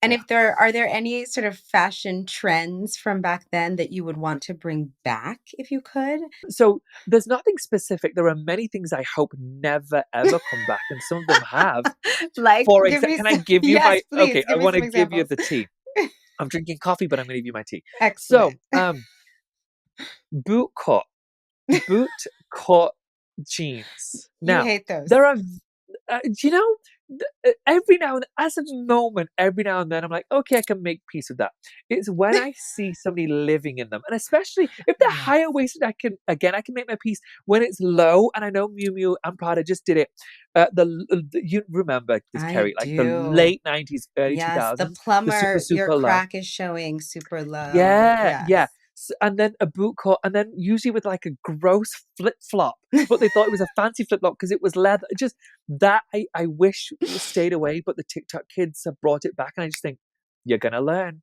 And Yeah. if are there any sort of fashion trends from back then that you would want to bring back if you could? So there's nothing specific. There are many things I hope never ever come back, and some of them have. Like, For give example, me can I some, give you yes, my please okay, I give me want to some give you examples. the tea. I'm drinking coffee, but I'm gonna give you my tea. So, Excellent. boot cut, boot cut jeans. You Now, hate those. there are, you know, every now and as a moment, every now and then, I'm like, okay, I can make peace with that. It's when I see somebody living in them, and especially if they're Yes, higher waisted, I can make my peace. When it's low, and I know Miu Miu and Prada just did it. You remember this, I Kerry, like the do. late '90s, early Yes, the 2000s, the super plumber, your super low. crack is showing super low. Yeah, yeah. Yes. And then a boot cut, and then usually with like a gross flip flop, but they thought it was a fancy flip flop because it was leather. Just that I wish it stayed away, but the TikTok kids have brought it back, and I just think you're gonna learn.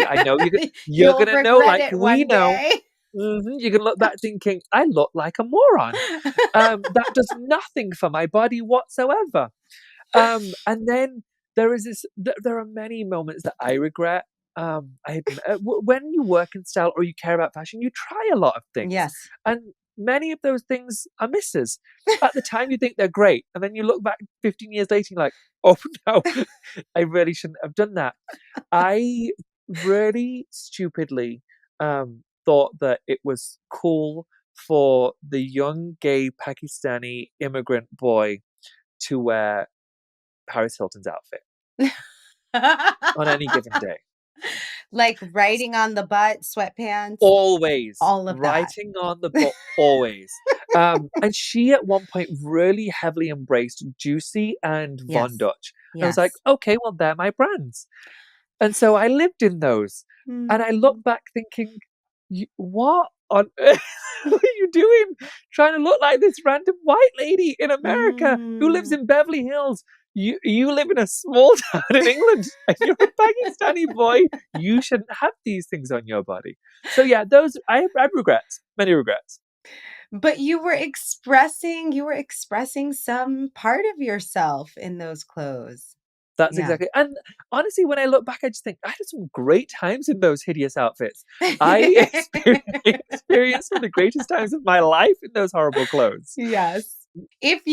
I know you're You'll gonna know, regret like it we one know. day. You're gonna look back thinking I look like a moron. That does nothing for my body whatsoever. And then there is this. There are many moments that I regret. When you work in style or you care about fashion, you try a lot of things, Yes. and many of those things are misses. At the time, you think they're great, and then you look back 15 years later, and you're like, "Oh no, I really shouldn't have done that." I really stupidly thought that it was cool for the young gay Pakistani immigrant boy to wear Paris Hilton's outfit on any given day. Like writing on the butt, sweatpants, Always all of that. writing on the book, always. And she at one point really heavily embraced Juicy and Von Yes. Dutch. And I was like, Yes. okay, well, they're my brands. And so I lived in those. And I look Mm. back thinking, what on earth are you doing? Trying to look like this random white lady in America who lives Mm. in Beverly Hills. You live in a small town in England and you're a Pakistani boy. You shouldn't have these things on your body. So yeah, those I have regrets, many regrets. But you were expressing some part of yourself in those clothes. That's Yeah. exactly. And honestly, when I look back, I just think I had some great times in those hideous outfits. I experienced some of the greatest times of my life in those horrible clothes. Yes. If